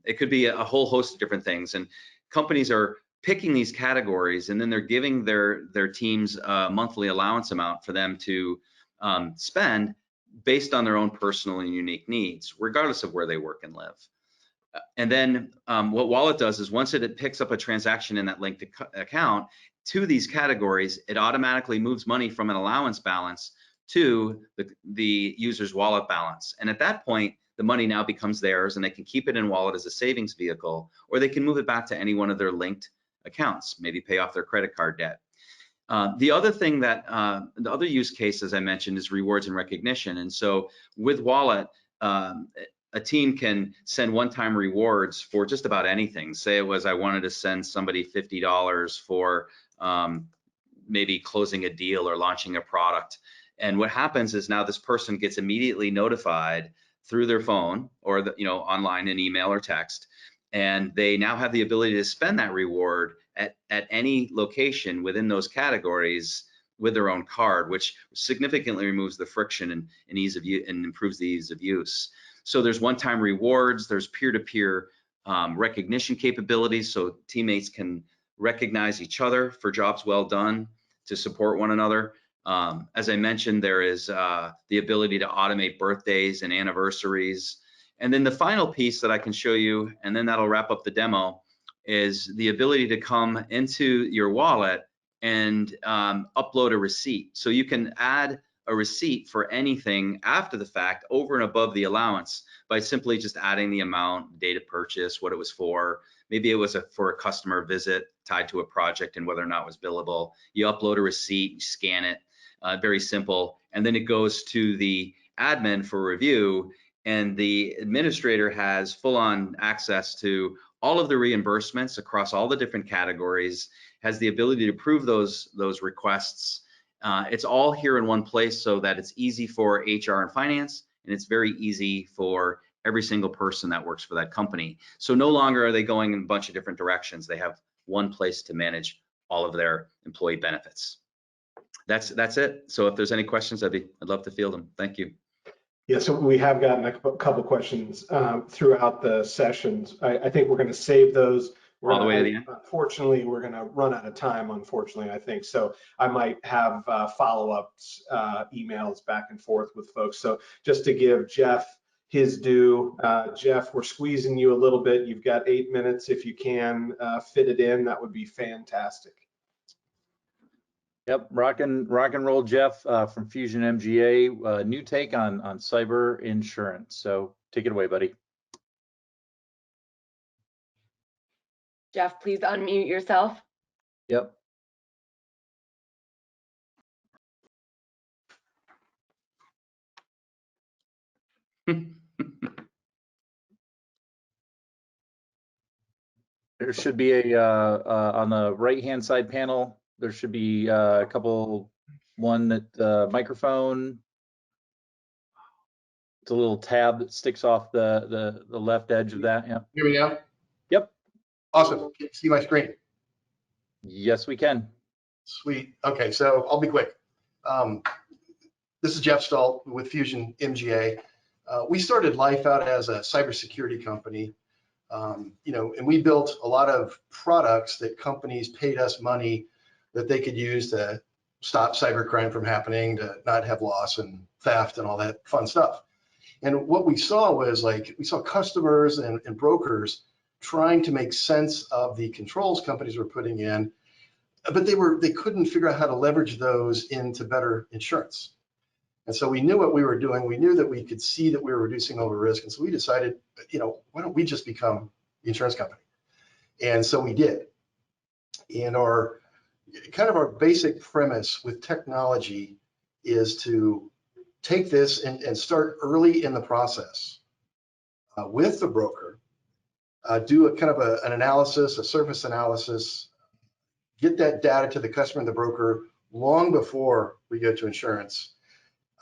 It could be a whole host of different things. And companies are picking these categories, and then they're giving their teams a monthly allowance amount for them to spend based on their own personal and unique needs, regardless of where they work and live. And then what Wallet does is once it picks up a transaction in that linked account to these categories, it automatically moves money from an allowance balance to the user's wallet balance. And at that point, the money now becomes theirs, and they can keep it in Wallet as a savings vehicle, or they can move it back to any one of their linked accounts, maybe pay off their credit card debt. The other thing that, the other use case, as I mentioned, is rewards and recognition. And so with Wallet, a team can send one-time rewards for just about anything. Say it was I wanted to send somebody $50 for maybe closing a deal or launching a product. And what happens is now this person gets immediately notified through their phone or online in email or text and they now have the ability to spend that reward at any location within those categories with their own card, which significantly removes the friction and ease of use and improves the ease of use. So there's one-time rewards, there's peer-to-peer recognition capabilities, so teammates can recognize each other for jobs well done to support one another. As I mentioned, there is the ability to automate birthdays and anniversaries. And then the final piece that I can show you, and then that'll wrap up the demo, is the ability to come into your wallet and upload a receipt. So you can add a receipt for anything after the fact over and above the allowance by simply just adding the amount, date of purchase, what it was for. Maybe it was for a customer visit tied to a project and whether or not it was billable. You upload a receipt, you scan it, very simple. And then it goes to the admin for review, and the administrator has full-on access to all of the reimbursements across all the different categories, has the ability to approve those requests. It's all here in one place so that it's easy for HR and finance, and it's very easy for every single person that works for that company. So no longer are they going in a bunch of different directions. They have one place to manage all of their employee benefits. That's it. So if there's any questions, I'd love to field them. Thank you. Yeah, so we have gotten a couple questions throughout the sessions. I think we're going to save those. All the way to the end? Unfortunately, we're going to run out of time, unfortunately, I think. So I might have follow-ups, emails back and forth with folks. So just to give Jeff his due, Jeff, we're squeezing you a little bit. You've got 8 minutes. If you can fit it in, that would be fantastic. Yep, rock and roll, Jeff, from Fusion MGA, new take on cyber insurance. So take it away, buddy. Jeff, please unmute yourself. Yep. There should be a on the right-hand side panel. There should be a couple. One that microphone. It's a little tab that sticks off the left edge of that. Yeah. Hear me now? Yep. Awesome. Can you see my screen? Yes, we can. Sweet. Okay, so I'll be quick. This is Jeff Stahl with Fusion MGA. We started life out as a cybersecurity company, and we built a lot of products that companies paid us money that they could use to stop cybercrime from happening, to not have loss and theft and all that fun stuff. And what we saw was we saw customers and brokers trying to make sense of the controls companies were putting in, but they couldn't figure out how to leverage those into better insurance. And so we knew what we were doing. We knew that we could see that we were reducing over risk. And so we decided, why don't we just become the insurance company? And so we did. And our basic premise with technology is to take this and start early in the process with the broker, do an analysis, a surface analysis, get that data to the customer and the broker long before we go to insurance,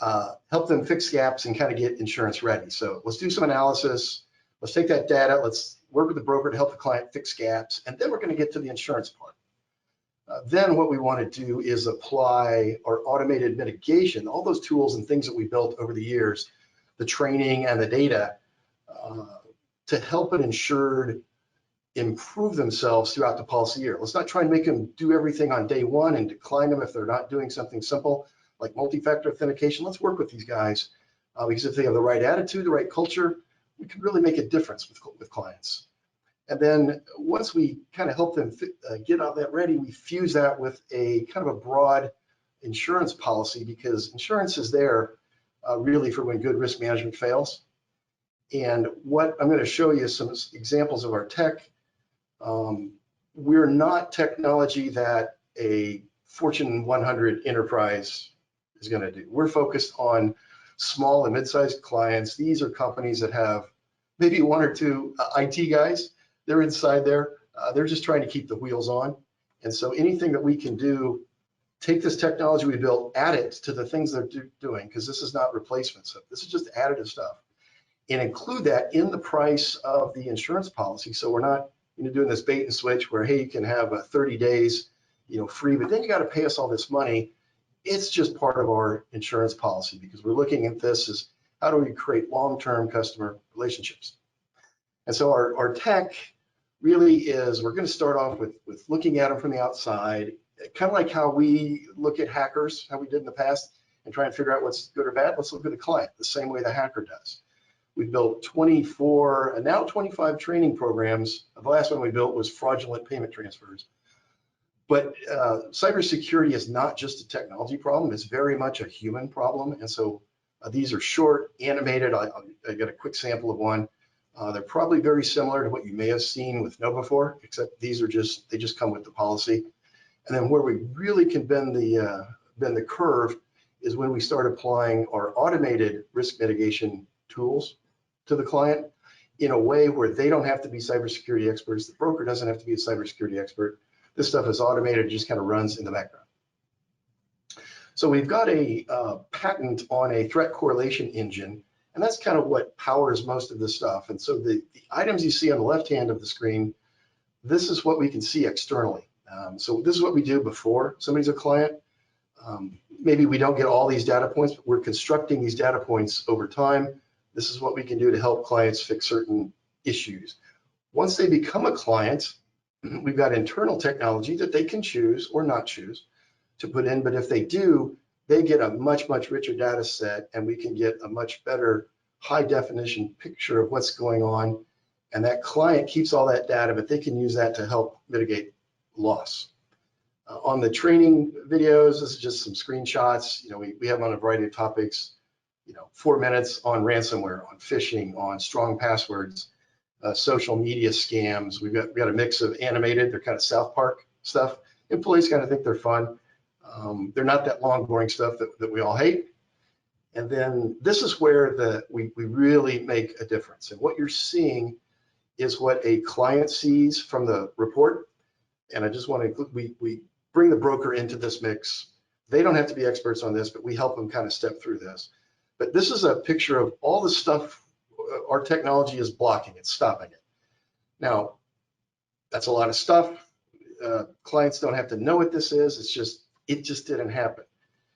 help them fix gaps and get insurance ready. So let's do some analysis. Let's take that data. Let's work with the broker to help the client fix gaps. And then we're going to get to the insurance part. Then what we want to do is apply our automated mitigation, all those tools and things that we built over the years, the training and the data, to help an insured improve themselves throughout the policy year. Let's not try and make them do everything on day one and decline them if they're not doing something simple like multi-factor authentication. Let's work with these guys because if they have the right attitude, the right culture, we can really make a difference with clients. And then once we help them get all that ready, we fuse that with a a broad insurance policy, because insurance is there really for when good risk management fails. And what I'm going to show you some examples of our tech. We're not technology that a Fortune 100 enterprise is going to do. We're focused on small and mid-sized clients. These are companies that have maybe one or two IT guys. They're inside there. They're just trying to keep the wheels on. And so anything that we can do, take this technology we built, add it to the things they're doing, because this is not replacement stuff. This is just additive stuff. and include that in the price of the insurance policy. So we're not doing this bait and switch where, hey, you can have 30 days free, but then you got to pay us all this money. It's just part of our insurance policy, because we're looking at this as how do we create long-term customer relationships. And so our tech really is, we're going to start off with looking at them from the outside, kind of like how we look at hackers, how we did in the past, and try and figure out what's good or bad. Let's look at the client the same way the hacker does. We've built 24 and now 25 training programs. The last one we built was fraudulent payment transfers. But cybersecurity is not just a technology problem, it's very much a human problem. And so these are short, animated. I got a quick sample of one. They're probably very similar to what you may have seen with KnowBe4, except these are they just come with the policy. And then where we really can bend the curve is when we start applying our automated risk mitigation tools to the client in a way where they don't have to be cybersecurity experts. The broker doesn't have to be a cybersecurity expert. This stuff is automated, it just kind of runs in the background. So we've got a patent on a threat correlation engine, and that's kind of what powers most of this stuff. And so the items you see on the left hand of the screen, this is what we can see externally. So this is what we do before somebody's a client. Maybe we don't get all these data points, but we're constructing these data points over time. This is what we can do to help clients fix certain issues. Once they become a client, we've got internal technology that they can choose or not choose to put in, but if they do, they get a much, much richer data set, and we can get a much better high definition picture of what's going on. And that client keeps all that data, but they can use that to help mitigate loss. On the training videos, this is just some screenshots. We have on a variety of topics, 4 minutes on ransomware, on phishing, on strong passwords, social media scams. We've got a mix of animated, they're kind of South Park stuff. Employees kind of think they're fun. They're not that long, boring stuff that we all hate. And then this is where we really make a difference. And what you're seeing is what a client sees from the report. And I just want to include, we bring the broker into this mix. They don't have to be experts on this, but we help them kind of step through this. But this is a picture of all the stuff our technology is blocking, it's stopping it. Now, that's a lot of stuff. Clients don't have to know what this is. It just didn't happen.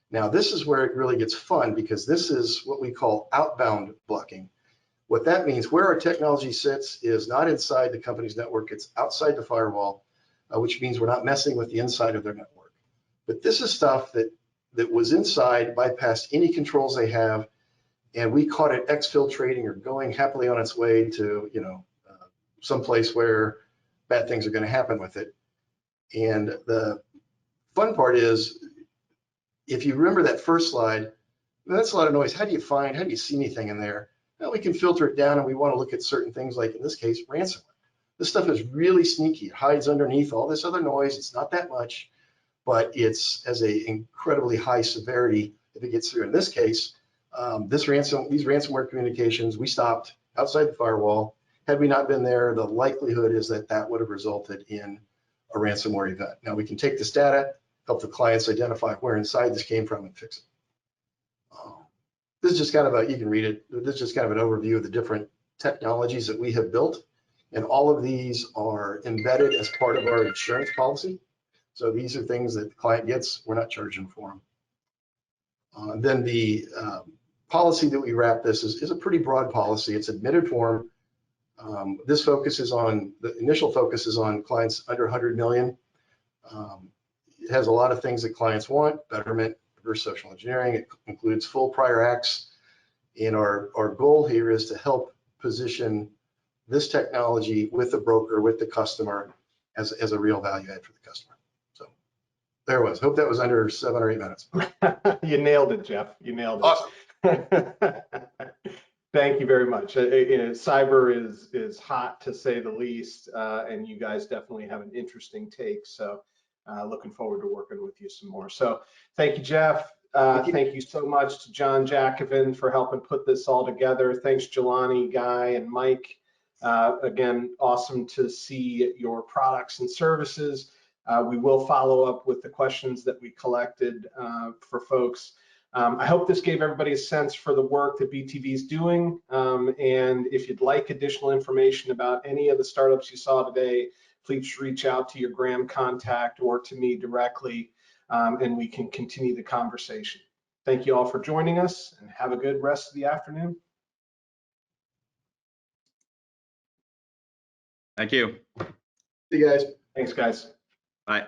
Now, this is where it really gets fun, because this is what we call outbound blocking. What that means, where our technology sits is not inside the company's network, it's outside the firewall, which means we're not messing with the inside of their network. But this is stuff that was inside, bypassed any controls they have, and we caught it exfiltrating or going happily on its way to someplace where bad things are going to happen with it. And the fun part is, if you remember that first slide, that's a lot of noise. How do you see anything in there? Well, we can filter it down, and we want to look at certain things, like in this case, ransomware. This stuff is really sneaky. It hides underneath all this other noise. It's not that much, but it's as a incredibly high severity if it gets through. In this case, these ransomware communications, we stopped outside the firewall. Had we not been there, the likelihood is that would have resulted in a ransomware event. Now, we can take this data, help the clients identify where inside this came from, and fix it. This is just kind of you can read it. This is just kind of an overview of the different technologies that we have built. And all of these are embedded as part of our insurance policy. So these are things that the client gets, we're not charging for them. Then the policy that we wrap this is a pretty broad policy. It's admitted form. This focuses on, the initial focus is on clients under 100 million. It has a lot of things that clients want: betterment, reverse social engineering. It includes full prior acts. And our goal here is to help position this technology with the broker, with the customer, as a real value add for the customer. So there it was. Hope that was under 7 or 8 minutes. You nailed it, Jeff. You nailed it. Awesome. Thank you very much. Cyber is hot, to say the least, and you guys definitely have an interesting take. So looking forward to working with you some more. So thank you, Jeff. Thank you so much to John Jackovin for helping put this all together. Thanks, Jelani, Guy, and Mike. Again, awesome to see your products and services. We will follow up with the questions that we collected for folks. I hope this gave everybody a sense for the work that BTV is doing. And if you'd like additional information about any of the startups you saw today, please reach out to your Graham contact or to me directly, and we can continue the conversation. Thank you all for joining us, and have a good rest of the afternoon. Thank you. See you guys. Thanks, guys. Bye.